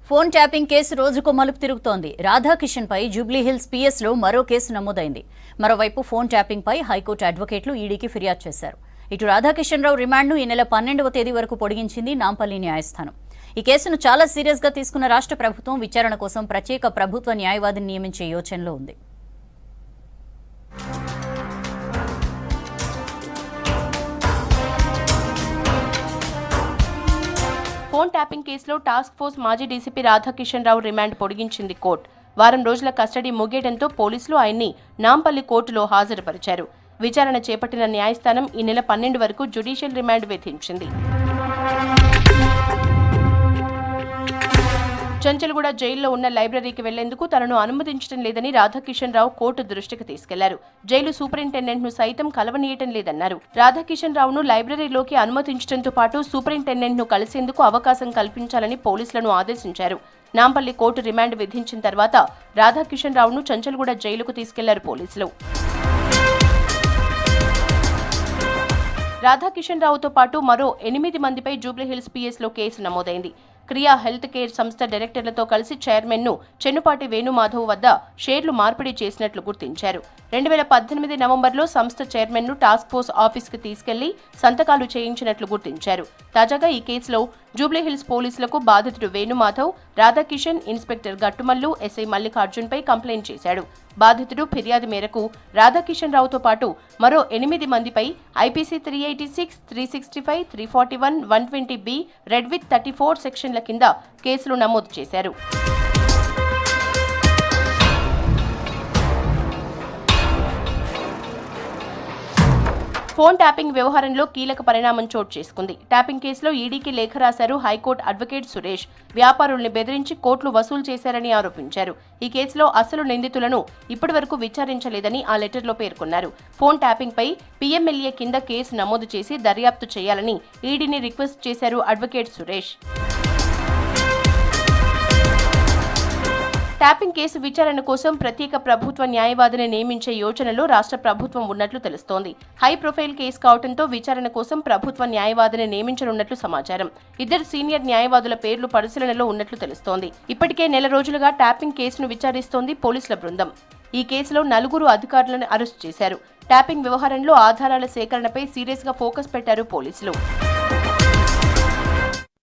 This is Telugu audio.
ఫోన్ ట్యాపింగ్ కేసు రోజుకు మలుపు తిరుగుతోంది. రాధాకిషన్ పై జూబ్లీహిల్స్ పిఎస్ లో మరో కేసు నమోదైంది. మరోవైపు ఫోన్ ట్యాపింగ్ పై హైకోర్టు అడ్వకేట్లు ఈడీకి ఫిర్యాదు చేశారు. ఇటు రాధాకిషన్ రావు రిమాండ్ను ఈ నెల 12వ తేదీ వరకు పొడిగించింది నాంపల్లి న్యాయస్థానం. ఈ కేసును చాలా సీరియస్ గా తీసుకున్న రాష్ట్ర ప్రభుత్వం విచారణ కోసం ప్రత్యేక ప్రభుత్వ న్యాయవాదిని నియమించే యోచనలో ఉంది. ఫోన్ ట్యాపింగ్ కేసులో టాస్క్ ఫోర్స్ మాజీ డీసీపీ రాధాకిషన్ రావు రిమాండ్ పొడిగించింది కోర్టు. వారం రోజుల కస్టడీ ముగియడంతో పోలీసులు ఆయన్ని నాంపల్లి కోర్టులో హాజరుపరిచారు. విచారణ చేపట్టిన న్యాయస్థానం ఈ నెల 12 వరకు జ్యుడిషియల్ రిమాండ్ విధించింది. చంచల్గూడ జైల్లో ఉన్న లైబ్రరీకి వెళ్లేందుకు తనను అనుమతించడం లేదని రాధాకిషన్ రావు కోర్టు దృష్టికి తీసుకెళ్లారు. జైలు సూపరింటెండెంట్ ను సైతం కలవనీయటం లేదన్నారు. రాధాకిషన్ రావును లైబ్రరీలోకి అనుమతించడంతో పాటు సూపరింటెండెంట్ ను కలిసేందుకు అవకాశం కల్పించాలని పోలీసులను ఆదేశించారు. నాంపల్లి కోర్టు రిమాండ్ విధించిన తర్వాత రాధాకిషన్ రావును చంచల్గూడ జైలుకు తీసుకెళ్లారు పోలీసులు. రాధాకిషన్ రావుతో పాటు మరో 8 మందిపై జూబ్లీహిల్స్ పిఎస్ లో కేసు నమోదైంది. క్రియా హెల్త్ కేర్ సంస్థ డైరెక్టర్లతో కలిసి చైర్మన్ ను చెన్నుపాటి వేణుమాధవ్ వద్ద షేర్లు మార్పిడి చేసినట్లు గుర్తించారు. 2018 నవంబర్లో సంస్థ చైర్మన్ ను టాస్క్ ఫోర్స్ ఆఫీస్కి తీసుకెళ్లి సంతకాలు చేయించినట్లు గుర్తించారు. తాజాగా ఈ కేసులో జూబ్లీహిల్స్ పోలీసులకు బాధితుడు వేణుమాధవ్, రాధాకిషన్, ఇన్స్పెక్టర్ గట్టుమల్లు, ఎస్ఐ మల్లికార్జున్ పై కంప్లైంట్ చేశాడు. బాధితుడు ఫిర్యాదు మేరకు రాధాకిషన్ రావుతో పాటు మరో 8 మందిపై ఐపీసీ 386, 365, 341, 120B, రెడ్ విత్ 34 సెక్షన్ల కింద కేసులు నమోదు చేశారు. ఫోన్ ట్యాపింగ్ వ్యవహారంలో కీలక పరిణామం చోటు చేసుకుంది. ట్యాపింగ్ కేసులో ఈడీకి లేఖ రాశారు హైకోర్టు అడ్వకేట్ సురేష్. వ్యాపారుల్ని బెదిరించి కోట్లు వసూలు చేశారని ఆరోపించారు. ఈ కేసులో అసలు నిందితులను ఇప్పటివరకు విచారించలేదని ఆ లెటర్లో పేర్కొన్నారు. ఫోన్ ట్యాపింగ్ పై పీఎంఎల్ఏ కింద కేసు నమోదు చేసి దర్యాప్తు చేయాలని ఈడీని రిక్వెస్ట్ చేశారు అడ్వకేట్ సురేష్. ట్యాపింగ్ కేసు విచారణ కోసం ప్రత్యేక ప్రభుత్వ న్యాయవాదిని నియమించే యోచనలో రాష్ట్ర ప్రభుత్వం ఉన్నట్లు తెలుస్తోంది. హై ప్రొఫైల్ కేసు కావడంతో విచారణ కోసం ప్రభుత్వ న్యాయవాదిని నియమించనున్నట్లు సమాచారం. 2 సీనియర్ న్యాయవాదుల పేర్లు పరిశీలనలో ఉన్నట్లు తెలుస్తోంది. ఇప్పటికే నెల రోజులుగా ట్యాపింగ్ కేసును విచారిస్తోంది పోలీసుల బృందం. ఈ కేసులో 4 అధికారులను అరెస్టు చేశారు. ట్యాపింగ్ వ్యవహారంలో ఆధారాల సేకరణపై సీరియస్ గా ఫోకస్ పెట్టారు పోలీసులు.